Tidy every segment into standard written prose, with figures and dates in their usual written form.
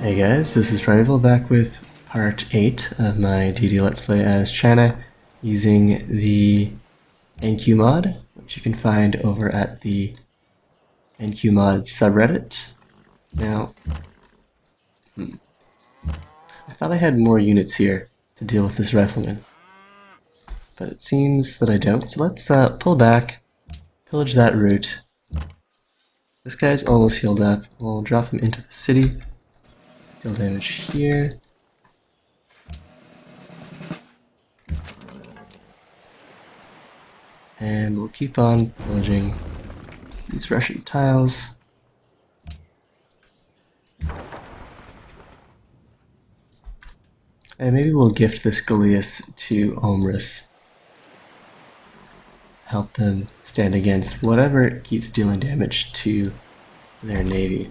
Hey guys, this is Primeval back with part 8 of my Deity Let's Play as China using the NQMod, which you can find over at the NQMod subreddit. Now, I thought I had more units here to deal with this rifleman, but it seems that I don't, so let's pull back, pillage that route. This guy's almost healed up. We'll drop him into the city, deal damage here. And we'll keep on pillaging these Russian tiles. And maybe we'll gift this Goliath to Omrus. Help them stand against whatever keeps dealing damage to their navy.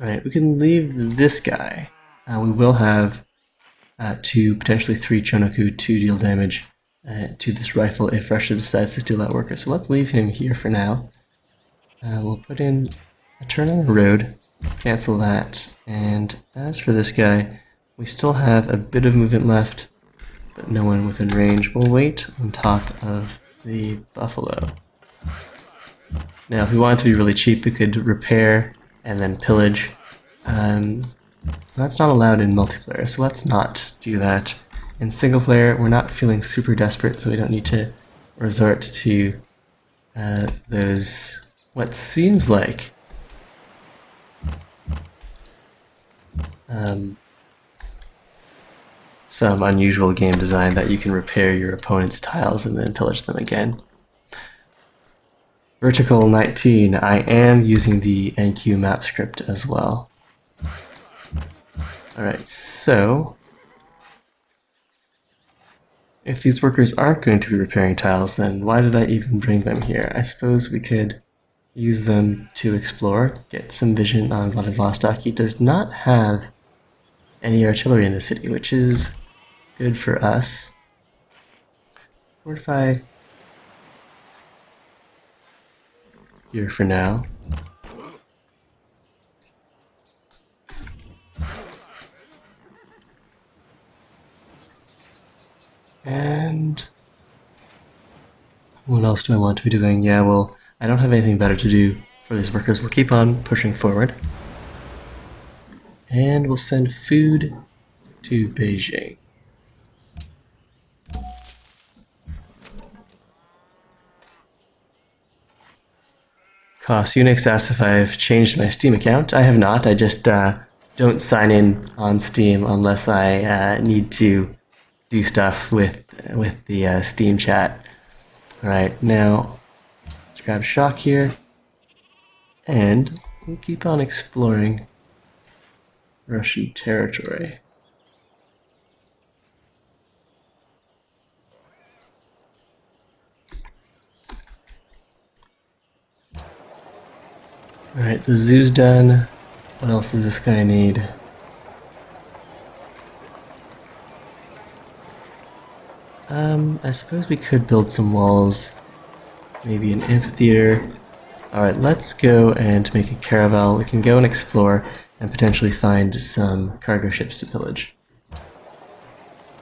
Alright, we can leave this guy. We will have 2, potentially 3 Chonoku to deal damage to this rifle if Russia decides to steal that worker. So let's leave him here for now. We'll put in a turn on the road, cancel that, and as for this guy, we still have a bit of movement left, but no one within range. We'll wait on top of the buffalo. Now, if we wanted to be really cheap, we could repair and then pillage. That's not allowed in multiplayer, so let's not do that. In single player, we're not feeling super desperate, so we don't need to resort to those, what seems like some unusual game design that you can repair your opponent's tiles and then pillage them again. Vertical 19, I am using the NQ map script as well. Alright, so if these workers aren't going to be repairing tiles, then why did I even bring them here? I suppose we could use them to explore, get some vision on Vladivostok. He does not have any artillery in the city, which is good for us. Fortify here for now. And what else do I want to be doing? Yeah, well, I don't have anything better to do for these workers. We'll keep on pushing forward. And we'll send food to Beijing. Unix asks if I've changed my Steam account. I have not. I just don't sign in on Steam unless I need to do stuff with the Steam chat. Alright, now let's grab a shock here, and we'll keep on exploring Russian territory. Alright, the zoo's done. What else does this guy need? I suppose we could build some walls, maybe an amphitheater. Alright, let's go and make a caravel. We can go and explore and potentially find some cargo ships to pillage.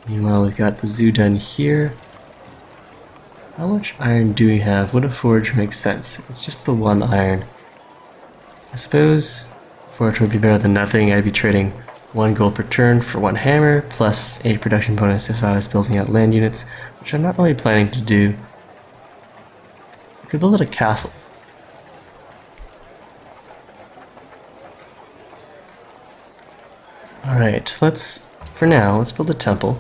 Meanwhile, we've got the zoo done here. How much iron do we have? Would a forge make sense? It's just the 1 iron. I suppose forge would be better than nothing. I'd be trading 1 gold per turn for 1 hammer, plus 8 production bonus if I was building out land units, which I'm not really planning to do. I could build a castle. Alright, for now, let's build a temple.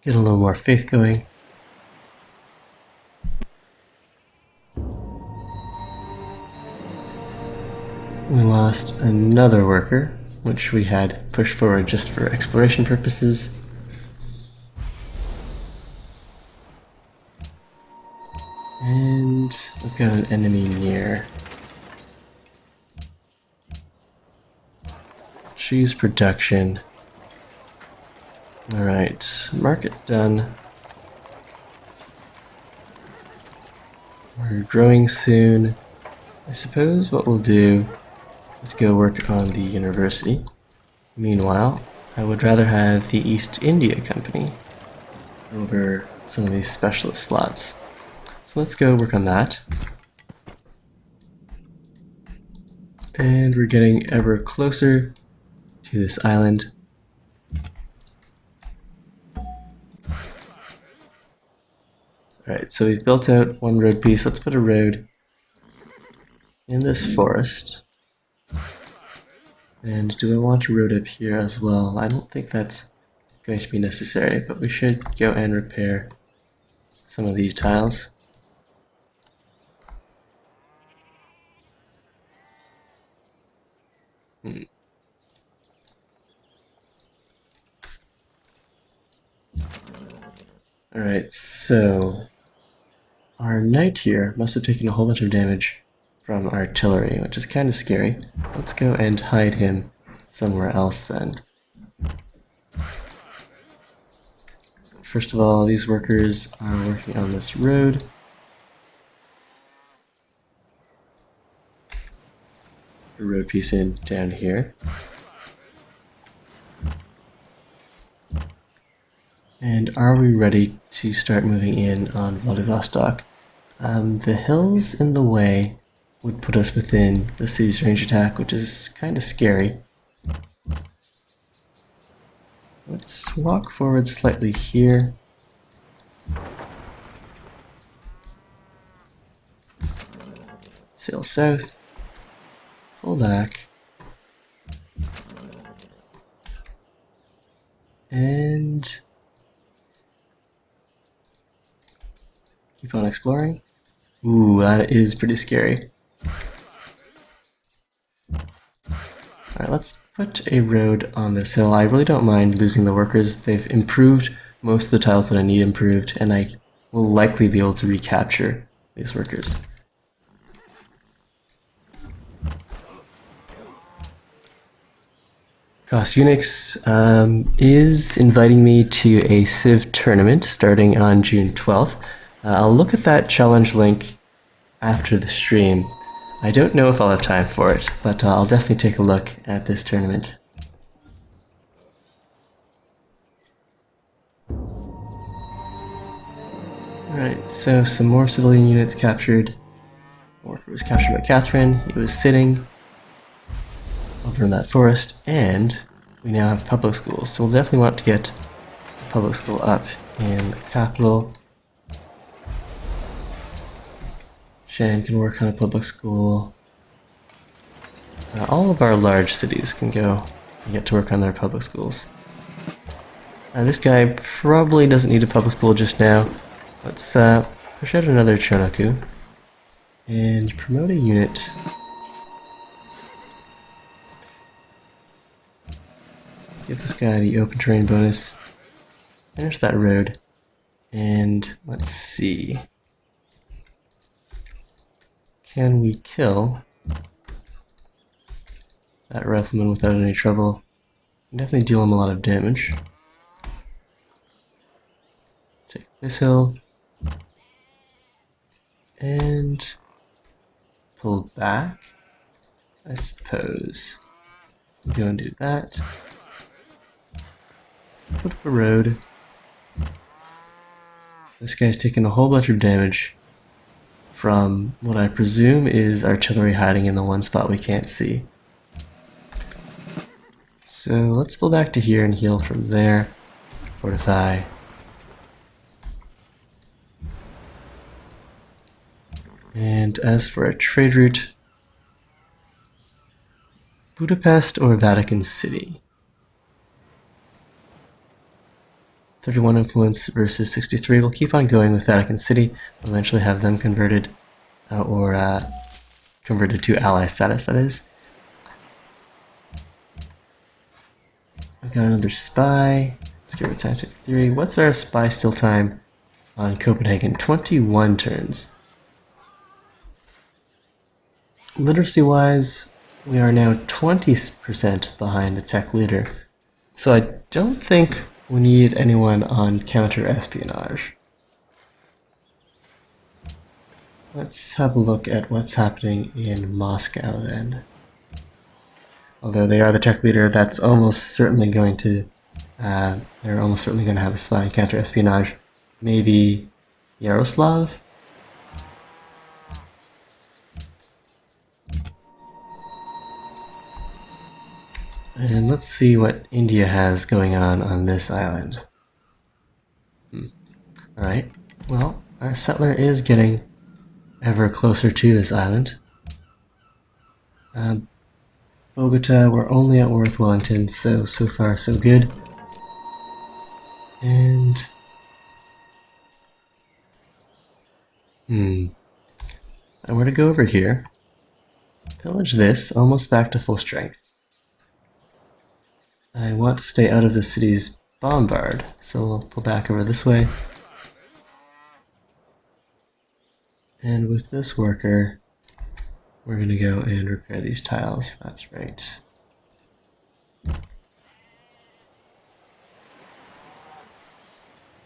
Get a little more faith going. We lost another worker, which we had pushed forward just for exploration purposes. And we've got an enemy near. Choose production. Alright, market done. We're growing soon. I suppose what we'll do is go work on the university. Meanwhile, I would rather have the East India Company over some of these specialist slots. So let's go work on that. And we're getting ever closer to this island. Alright, so we've built out one road piece. Let's put a road in this forest. And do I want a road up here as well? I don't think that's going to be necessary, but we should go and repair some of these tiles. Alright, so our knight here must have taken a whole bunch of damage from artillery, which is kind of scary. Let's go and hide him somewhere else then. First of all, these workers are working on this road. A road piece in down here. And are we ready to start moving in on Vladivostok? The hills in the way would put us within the city's range attack, which is kind of scary. Let's walk forward slightly here. Sail south. Pull back. And keep on exploring. Ooh, that is pretty scary. Alright, let's put a road on this hill. I really don't mind losing the workers. They've improved most of the tiles that I need improved, and I will likely be able to recapture these workers. Cost Unix is inviting me to a Civ tournament starting on June 12th. I'll look at that challenge link after the stream. I don't know if I'll have time for it, but I'll definitely take a look at this tournament. Alright, so some more civilian units captured. Worker was captured by Catherine. He was sitting over in that forest, and we now have public schools. So we'll definitely want to get a public school up in the capital. Shan can work on a public school. All of our large cities can go and get to work on their public schools. This guy probably doesn't need a public school just now. Let's push out another Chonoku and promote a unit. Give this guy the open terrain bonus. Finish that road. And let's see. Can we kill that rifleman without any trouble? Definitely deal him a lot of damage. Take this hill. And pull back, I suppose. Go and do that. Put up a road. This guy's taking a whole bunch of damage from what I presume is artillery hiding in the one spot we can't see. So let's pull back to here and heal from there. Fortify. And as for a trade route, Budapest or Vatican City? 31 influence versus 63. We'll keep on going with Vatican City. Eventually have them converted, converted to ally status, that is. I've got another spy. Let's give it scientific theory. What's our spy still time on Copenhagen? 21 turns. Literacy-wise, we are now 20% behind the tech leader. So I don't think we need anyone on counter-espionage. Let's have a look at what's happening in Moscow then. Although they are the tech leader, that's almost certainly going to, they're almost certainly going to have a spy counter-espionage. Maybe Yaroslav? And let's see what India has going on this island. Alright, well, our settler is getting ever closer to this island. Bogota, we're only at Worth Wellington, so far so good. And... I were to go over here, pillage this, almost back to full strength. I want to stay out of the city's bombard, so we'll pull back over this way. And with this worker, we're going to go and repair these tiles. That's right.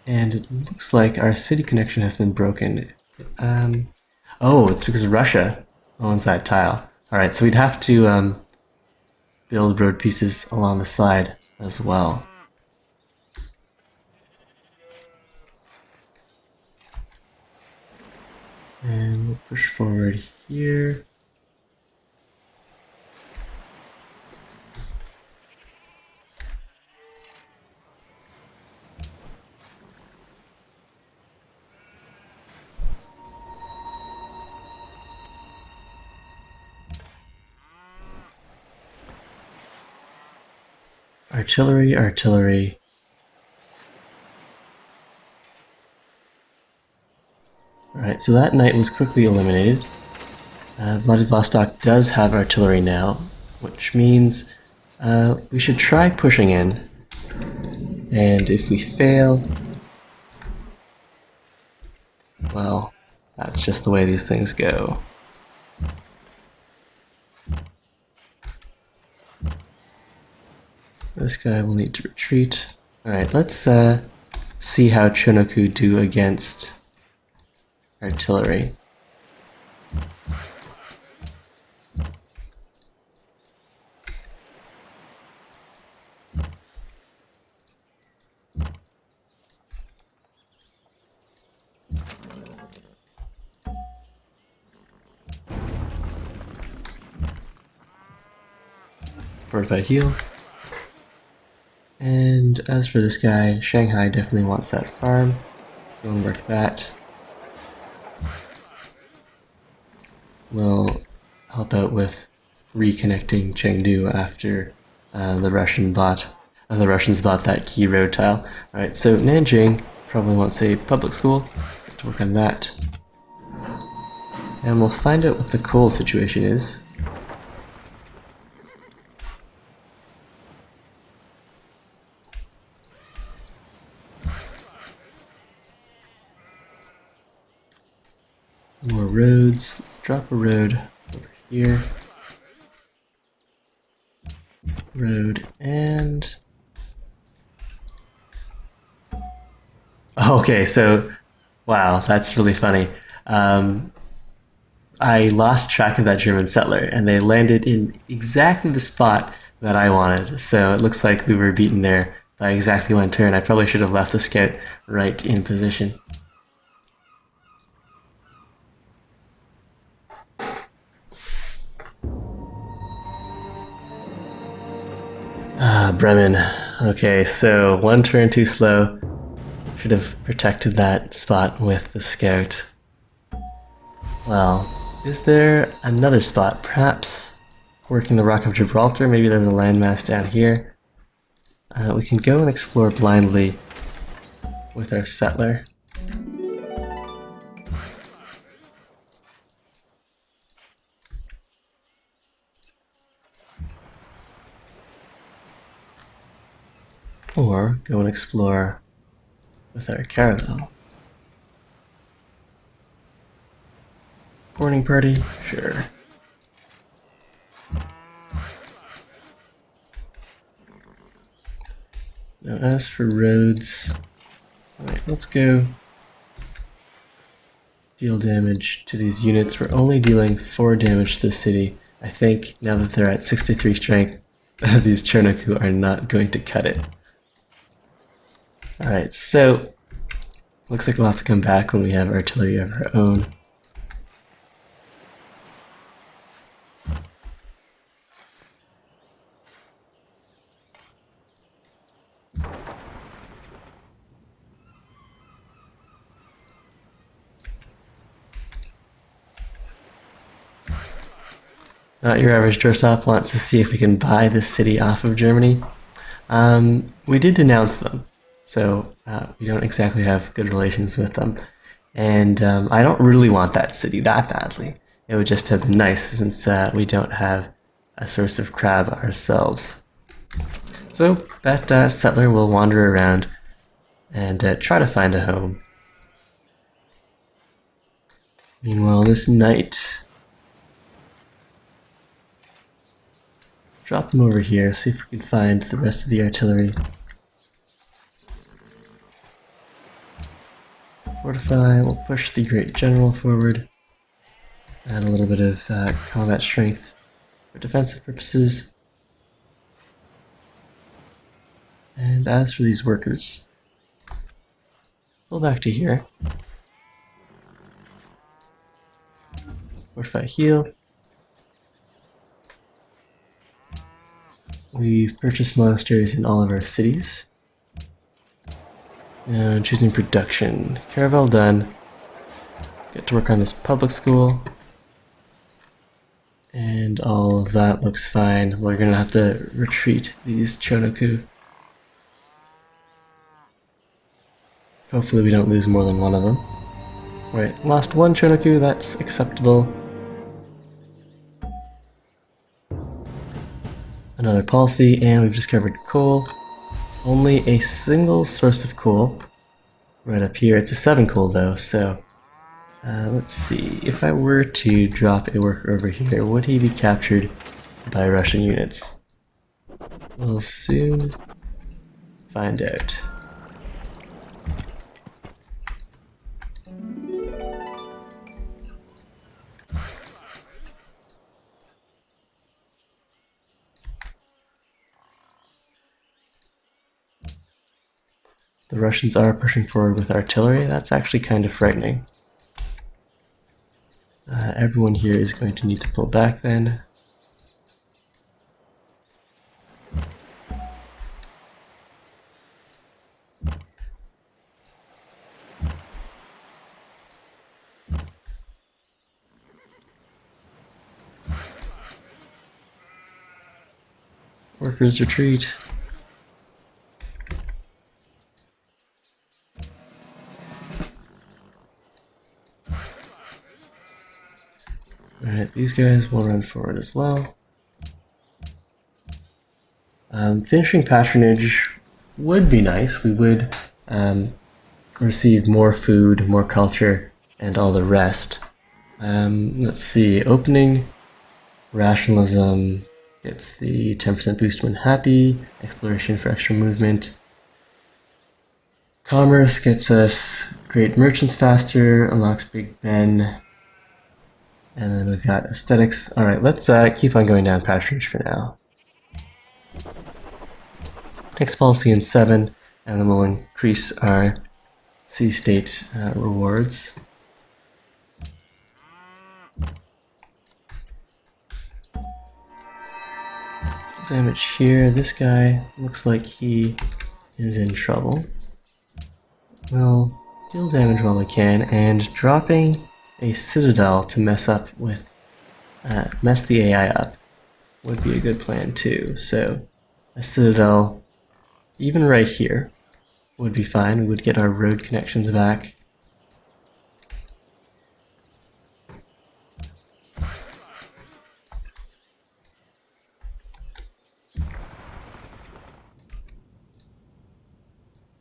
And it looks like our city connection has been broken. Oh, it's because Russia owns that tile. Alright, so we'd have to build road pieces along the side as well. And we'll push forward here. Artillery, artillery. Alright, so that knight was quickly eliminated. Vladivostok does have artillery now, which means we should try pushing in. And if we fail, well, that's just the way these things go. This guy will need to retreat. Alright, let's see how Chonoku do against artillery. Fortify heal. And as for this guy, Shanghai definitely wants that farm. Go and work that. We'll help out with reconnecting Chengdu after the Russians bought that key road tile. Alright, so Nanjing probably wants a public school. Get to work on that. And we'll find out what the coal situation is. More roads. Let's drop a road over here. Road and... Okay, so... Wow, that's really funny. I lost track of that German settler, and they landed in exactly the spot that I wanted. So it looks like we were beaten there by exactly one turn. I probably should have left the scout right in position. Bremen. Okay, so one turn too slow. Should have protected that spot with the scout. Well, is there another spot? Perhaps working the Rock of Gibraltar? Maybe there's a landmass down here. We can go and explore blindly with our settler. Or go and explore with our caravel. Boarding party? Sure. Now as for roads, alright, let's go deal damage to these units. We're only dealing 4 damage to the city. I think now that they're at 63 strength, these Chernoku are not going to cut it. Alright, so looks like we'll have to come back when we have artillery of our own. Not your average doorstop wants to see if we can buy this city off of Germany. We did denounce them, so we don't exactly have good relations with them. And I don't really want that city that badly. It would just have been nice since we don't have a source of crab ourselves. So that settler will wander around and try to find a home. Meanwhile, this knight, drop them over here, see if we can find the rest of the artillery. Fortify, we'll push the Great General forward. Add a little bit of combat strength for defensive purposes. And as for these workers, pull back to here. Fortify, heal. We've purchased monasteries in all of our cities. Now choosing production. Caravel done. Get to work on this public school. And all of that looks fine. We're gonna have to retreat these Chonoku. Hopefully we don't lose more than one of them. Right, lost one Chonoku, that's acceptable. Another policy, and we've discovered coal. Only a single source of coal right up here. It's a 7 coal though, so let's see. If I were to drop a worker over here, would he be captured by Russian units? We'll soon find out. The Russians are pushing forward with artillery. That's actually kind of frightening. Everyone here is going to need to pull back then. Workers retreat. Alright, these guys will run forward as well. Finishing patronage would be nice. We would receive more food, more culture, and all the rest. Let's see, opening rationalism gets the 10% boost when happy, exploration for extra movement. Commerce gets us great merchants faster, unlocks Big Ben. And then we've got aesthetics. Alright, let's keep on going down patronage for now. Next policy in 7, and then we'll increase our city-state rewards. Damage here. This guy looks like he is in trouble. We'll deal damage while we can, and dropping a citadel to mess the AI up would be a good plan too. So a citadel, even right here, would be fine. We would get our road connections back.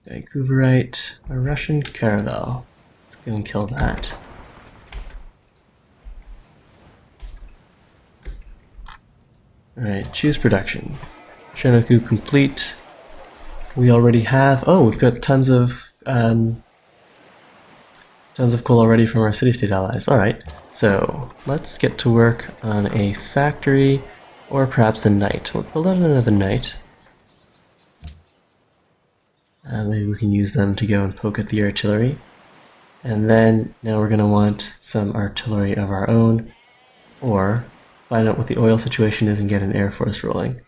Vancouverite, a Russian caravel. Let's go and kill that. Alright, choose production. Shinoku complete. we already have. Oh, we've got tons of coal already from our city-state allies. All right, so let's get to work on a factory, or perhaps a knight. We'll build out another knight. Maybe we can use them to go and poke at the artillery. And then now we're going to want some artillery of our own, or find out what the oil situation is and get an air force rolling.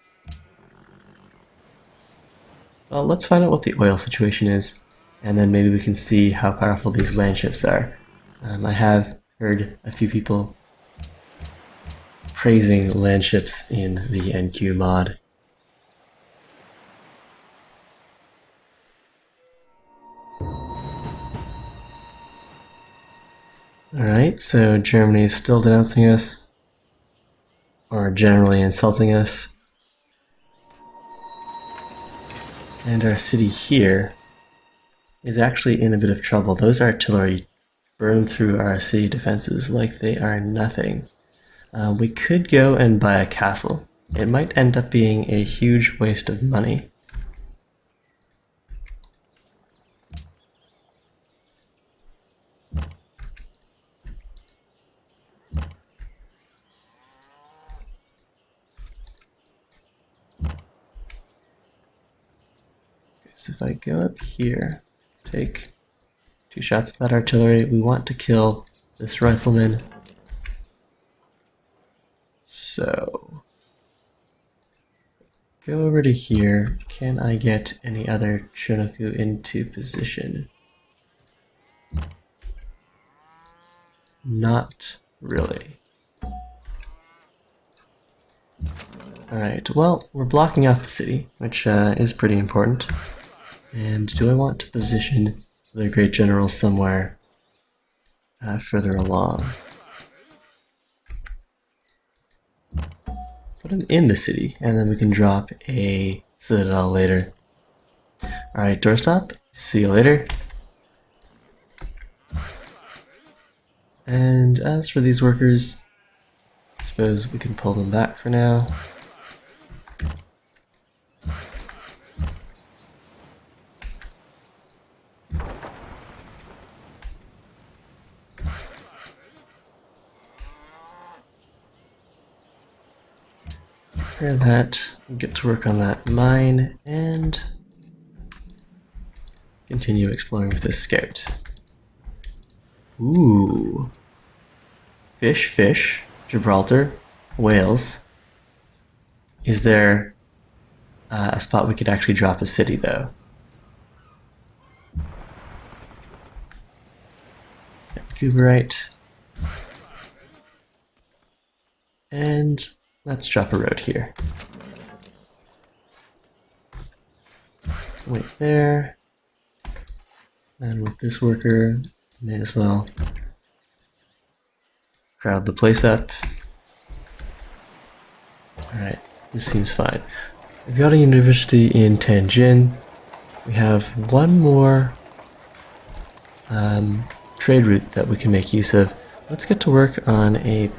Well, let's find out what the oil situation is, and then maybe we can see how powerful these land ships are. I have heard a few people praising land ships in the NQMod. Alright, so Germany is still denouncing us, or generally insulting us. And our city here is actually in a bit of trouble. Those artillery burn through our city defenses like they are nothing. We could go and buy a castle. It might end up being a huge waste of money. So if I go up here, take 2 shots of that artillery, we want to kill this rifleman. So, go over to here. Can I get any other Shonoku into position? Not really. Alright, well, we're blocking off the city, which is pretty important. And do I want to position the great general somewhere further along? Put him in the city, and then we can drop a citadel later. Alright, doorstop. See you later. And as for these workers, I suppose we can pull them back for now. Repair that, get to work on that mine, and continue exploring with this scout. Ooh. Fish, Gibraltar, Wales. Is there a spot we could actually drop a city, though? Kuberite. And let's drop a road here. Wait there. And with this worker, may as well crowd the place up. Alright, this seems fine. We've got a university in Tianjin. We have one more trade route that we can make use of. Let's get to work on a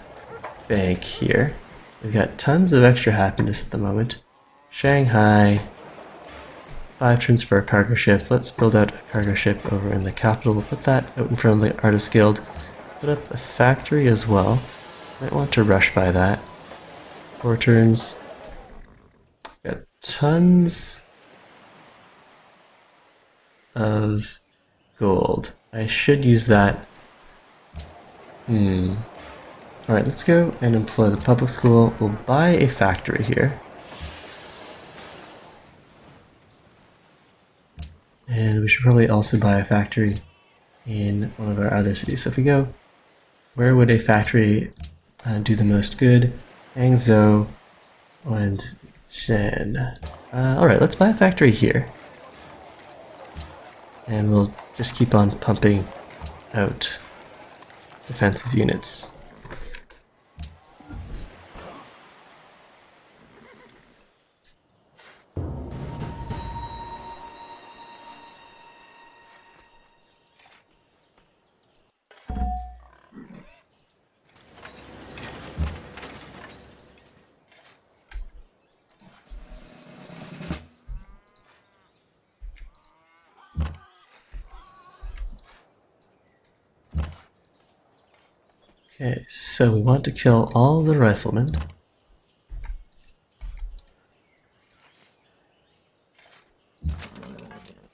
bank here. We've got tons of extra happiness at the moment. Shanghai, 5 turns for a cargo ship. Let's build out a cargo ship over in the capital. We'll put that out in front of the Artist Guild. Put up a factory as well. Might want to rush by that. 4 turns. Got tons of gold. I should use that. Alright, let's go and employ the public school. We'll buy a factory here. And we should probably also buy a factory in one of our other cities. So if we go, where would a factory do the most good? Hangzhou and Shen. Alright, let's buy a factory here. And we'll just keep on pumping out defensive units. Okay, so we want to kill all the riflemen.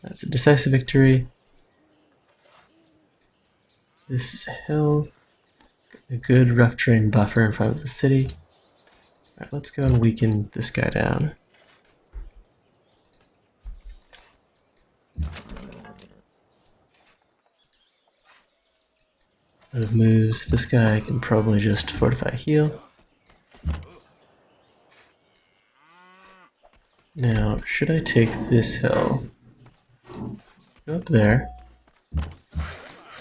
That's a decisive victory. This is a hill. A good rough terrain buffer in front of the city. Alright, let's go and weaken this guy down. Out of moves, this guy can probably just fortify heal. Now, should I take this hill? Go up there.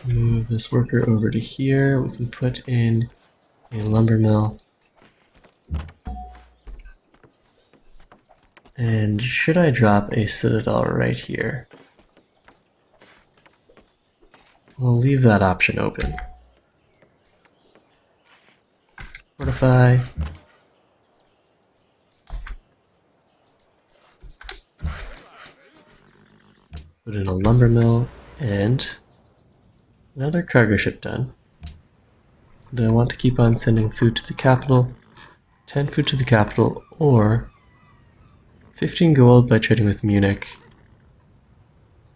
Move this worker over to here. We can put in a lumber mill. And should I drop a citadel right here? We'll leave that option open. Fortify. Put in a lumber mill and another cargo ship done. Do I want to keep on sending food to the capital? 10 food to the capital, or 15 gold by trading with Munich,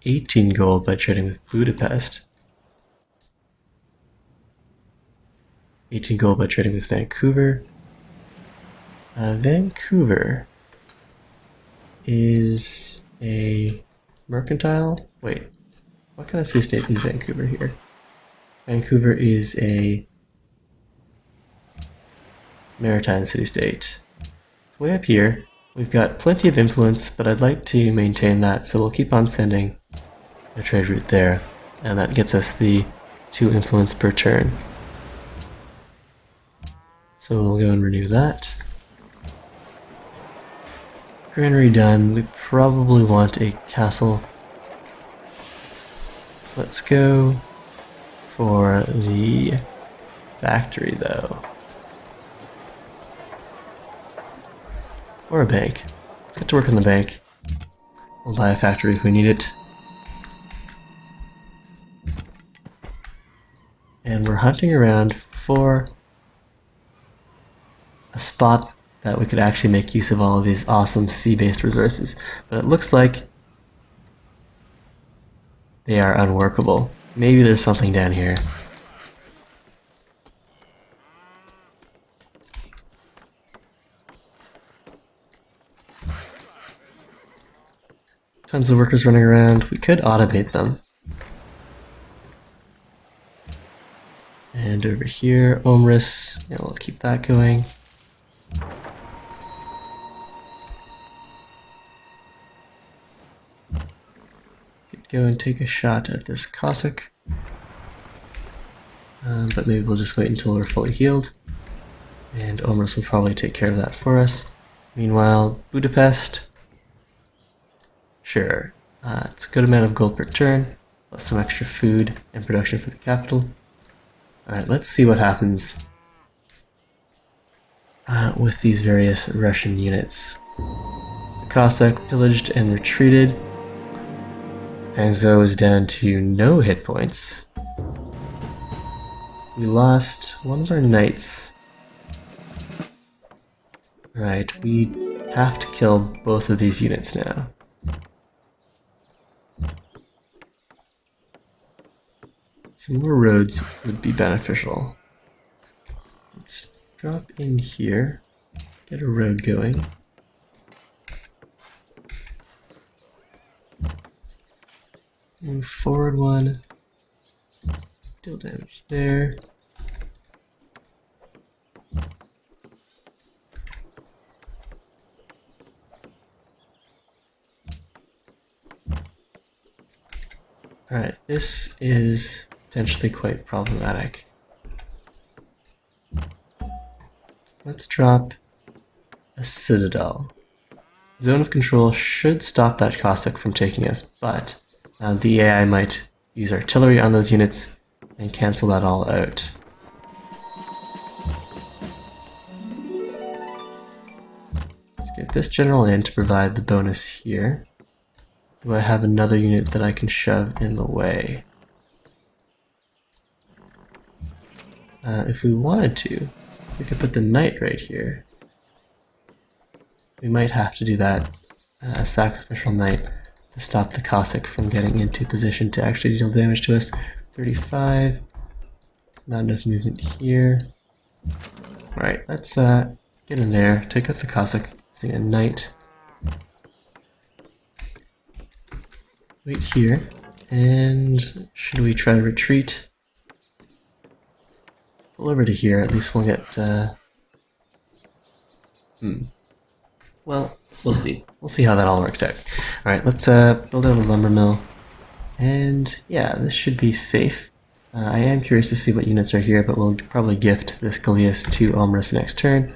18 gold by trading with Budapest, 18 gold by trading with Vancouver. Vancouver is a mercantile? Wait, what kind of city-state is Vancouver here? Vancouver is a maritime city-state. It's way up here. We've got plenty of influence, but I'd like to maintain that, so we'll keep on sending a trade route there, and that gets us the 2 influence per turn. So we'll go and renew that. Granary done. We probably want a castle. Let's go for the factory though. Or a bank. Let's get to work on the bank. We'll buy a factory if we need it. And we're hunting around for a spot that we could actually make use of all of these awesome sea-based resources. But it looks like they are unworkable. Maybe there's something down here. Tons of workers running around. We could automate them. And over here, Omris, yeah, we'll keep that going. Could go and take a shot at this Cossack. But maybe we'll just wait until we're fully healed. And Omris will probably take care of that for us. Meanwhile, Budapest. Sure, it's a good amount of gold per turn, plus some extra food and production for the capital. Alright, let's see what happens with these various Russian units. The Cossack pillaged and retreated. Hangzhou is down to no hit points. We lost one of our knights. Right, we have to kill both of these units now. Some more roads would be beneficial. Let's drop in here, get a road going. Move forward one, deal damage there. Alright, this is potentially quite problematic. Let's drop a citadel. Zone of control should stop that Cossack from taking us, but the AI might use artillery on those units and cancel that all out. Let's get this general in to provide the bonus here. Do I have another unit that I can shove in the way? if we wanted to, we could put the knight right here. We might have to do that, a sacrificial knight, to stop the Cossack from getting into position to actually deal damage to us. 35, not enough movement here. Alright, let's get in there, take out the Cossack using a knight. Wait here, and should we try to retreat? Pull over to here, at least we'll get... Well, we'll see. We'll see how that all works out. Alright, let's build out a lumber mill. And yeah, this should be safe. I am curious to see what units are here, but we'll probably gift this Gallius to Omrus next turn.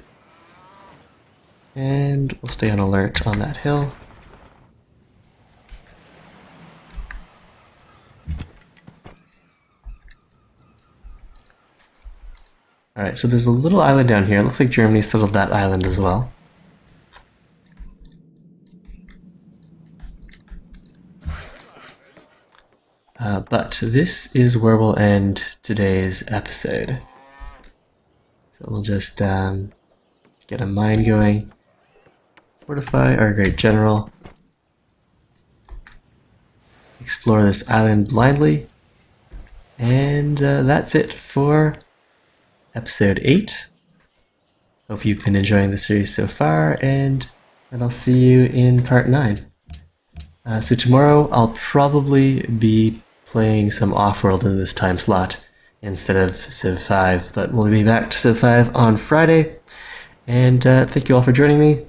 And we'll stay on alert on that hill. Alright, so there's a little island down here. It looks like Germany settled that island as well. But this is where we'll end today's episode. So we'll just get a mine going, fortify our great general, explore this island blindly, and that's it for episode 8. Hope you've been enjoying the series so far, and I'll see you in part 9. So tomorrow I'll probably be playing some off-world in this time slot instead of CIV5, but we'll be back to CIV5 on Friday, and thank you all for joining me.